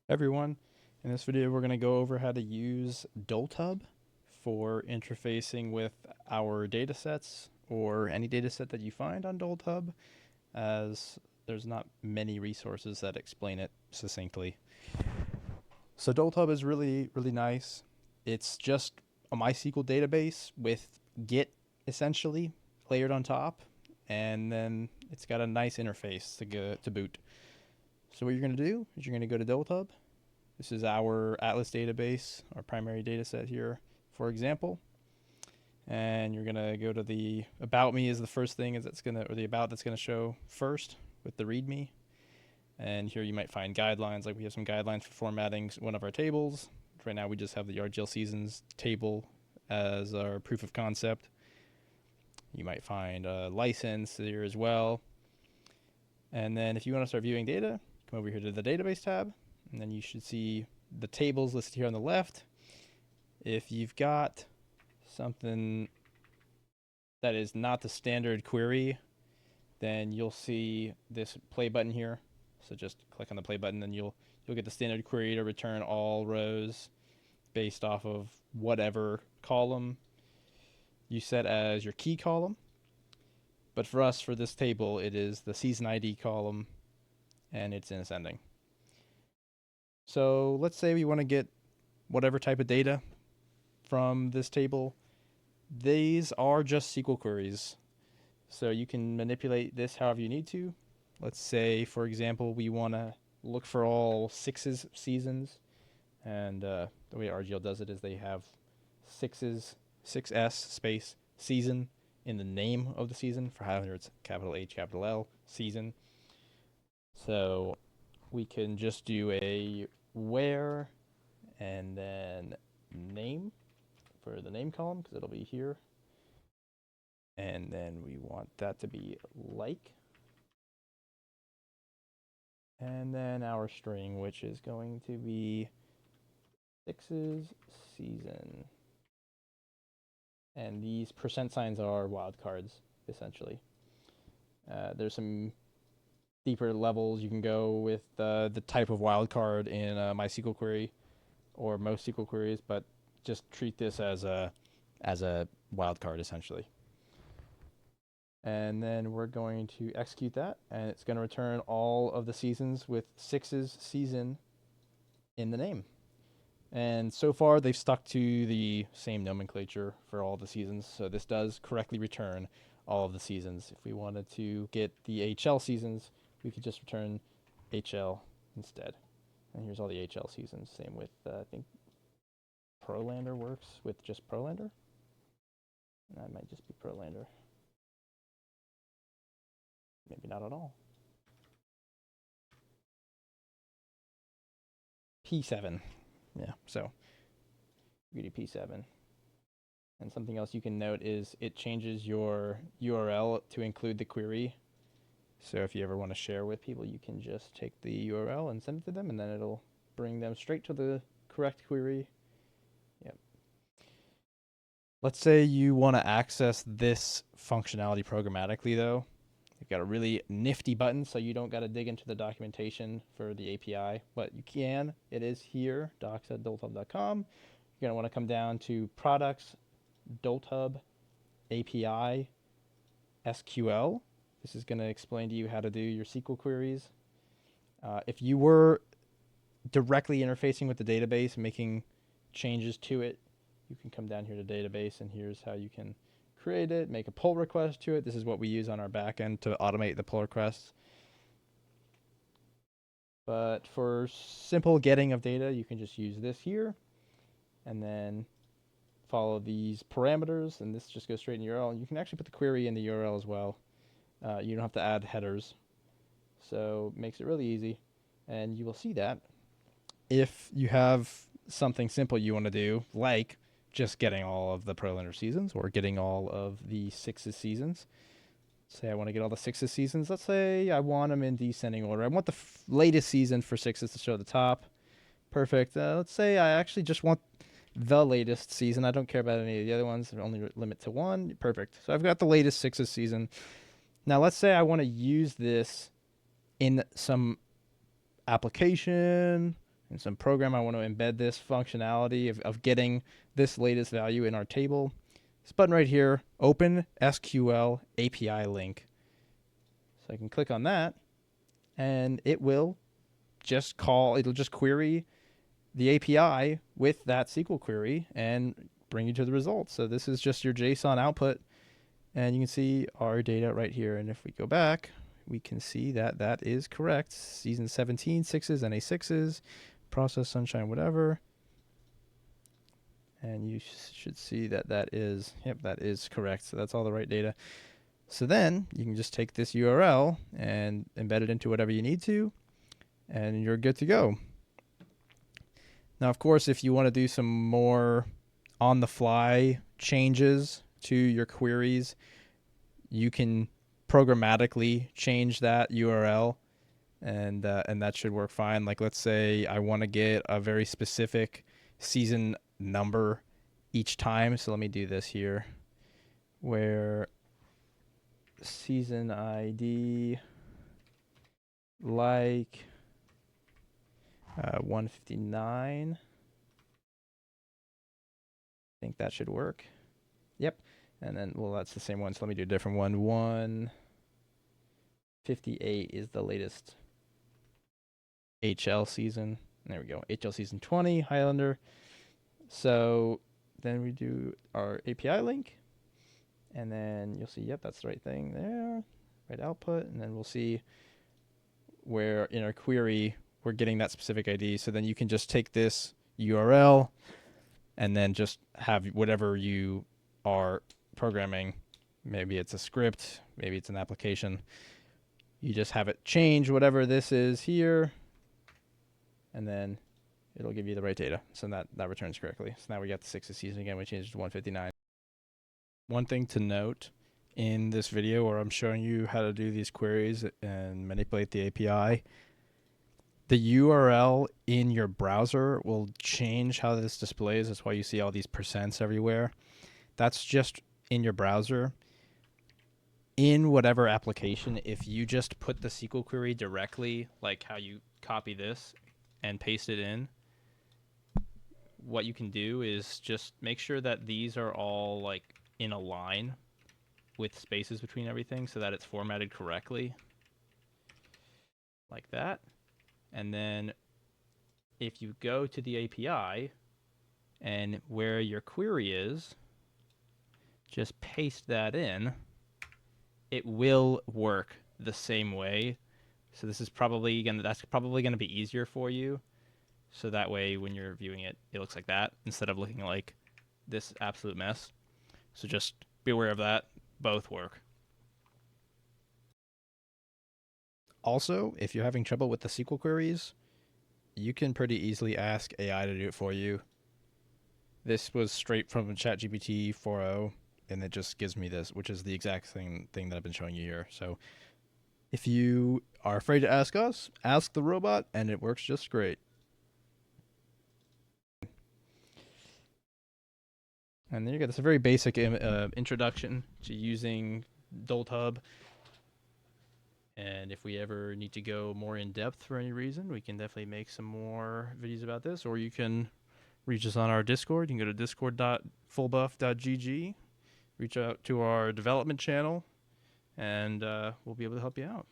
Everyone. In this video, we're going to go over how to use Dolthub for interfacing with our datasets or any dataset that you find on Dolthub, as there's not many resources that explain it succinctly. So Dolthub is really nice. It's just a MySQL database with Git essentially layered on top, and then it's got a nice interface to boot. So what you're going to do is you're going to go to Dolthub. This is our Atlas database, our primary data set here, for example. And you're going to go to the About Me is the first thing is that's going to, or the About that's going to show first with the README. And here you might find guidelines, like we have some guidelines for formatting one of our tables. Right now we just have the RGL Seasons table as our proof of concept. You might find a license here as well. And then if you want to start viewing data, come over here to the Database tab, and then you should see the tables listed here on the left. If you've got something that is not the standard query, then you'll see this play button here. So just click on the play button, then you'll get the standard query to return all rows based off of whatever column you set as your key column. But for us, for this table, it is the season ID column, and it's in ascending. So let's say we want to get whatever type of data from this table. These are just SQL queries. So you can manipulate this however you need to. Let's say, for example, we want to look for all sixes seasons. And the way RGL does it is they have 6s space season in the name of the season. For Highlander, it's capital H, capital L, season. So we can just do a where and then name for the name column, because it'll be here. And then we want that to be like. And then our string, which is going to be sixes season. And these percent signs are wildcards, essentially. There's some deeper levels you can go with the type of wildcard in a MySQL query or most SQL queries, but just treat this as a wildcard, essentially. And then we're going to execute that, and it's going to return all of the seasons with sixes season in the name. And so far, they've stuck to the same nomenclature for all the seasons, so this does correctly return all of the seasons. If we wanted to get the HL seasons, we could just return HL instead. And here's all the HL seasons. Same with, I think, Prolander works with just Prolander. That might just be Prolander. Maybe not at all. P7. Yeah, so you do P7. And something else you can note is it changes your URL to include the query. So if you ever want to share with people, you can just take the URL and send it to them, and then it'll bring them straight to the correct query. Yep. Let's say you want to access this functionality programmatically, though. You've got a really nifty button, so you don't got to dig into the documentation for the API, but you can. It is here, docs@dolthub.com. You're going to want to come down to Products, Dolthub, API, SQL. This is going to explain to you how to do your SQL queries. If you were directly interfacing with the database, making changes to it, you can come down here to database, and here's how you can create it, make a pull request to it. This is what we use on our backend to automate the pull requests. But for simple getting of data, you can just use this here and then follow these parameters, and this just goes straight in the URL. And you can actually put the query in the URL as well. You don't have to add headers. So it makes it really easy. And you will see that if you have something simple you want to do, like just getting all of the Prolander seasons or getting all of the sixes seasons. Say I want to get all the sixes seasons. Let's say I want them in descending order. I want the latest season for sixes to show the top. Perfect. Let's say I actually just want the latest season. I don't care about any of the other ones. They're only limit to one. Perfect. So I've got the latest sixes season. Now let's say I want to use this in some application in some program, I want to embed this functionality of getting this latest value in our table. This button right here, Open SQL API Link. So I can click on that, and it'll just query the API with that SQL query and bring you to the results. So this is just your JSON output, and you can see our data right here. And if we go back, we can see that that is correct. Season 17, 6s, NA6s, process, sunshine, whatever. And you should see that that is, yep, that is correct. So that's all the right data. So then you can just take this URL and embed it into whatever you need to, and you're good to go. Now, of course, if you want to do some more on-the-fly changes to your queries, you can programmatically change that URL, and that should work fine. Like, let's say I want to get a very specific season number each time. So let me do this here, where season ID like 159. I think that should work. Yep. And then, well, that's the same one. So let me do a different one. 158 is the latest HL season. There we go. HL season 20, Highlander. So then we do our API link. And then you'll see, yep, that's the right thing there. Right output. And then we'll see where in our query we're getting that specific ID. So then you can just take this URL and then just have whatever you are programming. Maybe it's a script, maybe it's an application. You just have it change whatever this is here, and then it'll give you the right data. So that returns correctly. So now we got the 6th season again. We changed it to 159. One thing to note in this video where I'm showing you how to do these queries and manipulate the API, the URL in your browser will change how this displays. That's why you see all these percents everywhere. That's just in your browser. In whatever application, if you just put the SQL query directly, like how you copy this and paste it in, what you can do is just make sure that these are all like in a line with spaces between everything so that it's formatted correctly, like that. And then if you go to the API and where your query is, just paste that in. It will work the same way. So this is probably that's probably gonna be easier for you. So that way when you're viewing it, it looks like that instead of looking like this absolute mess. So just be aware of that. Both work. Also, if you're having trouble with the SQL queries, you can pretty easily ask AI to do it for you. This was straight from ChatGPT 4.0, and it just gives me this, which is the exact thing that I've been showing you here. So if you are afraid to ask us, ask the robot, and it works just great. And there you go. That's a very basic introduction to using Dolthub. And if we ever need to go more in depth for any reason, we can definitely make some more videos about this. Or you can reach us on our Discord. You can go to discord.fullbuff.gg, reach out to our development channel, and we'll be able to help you out.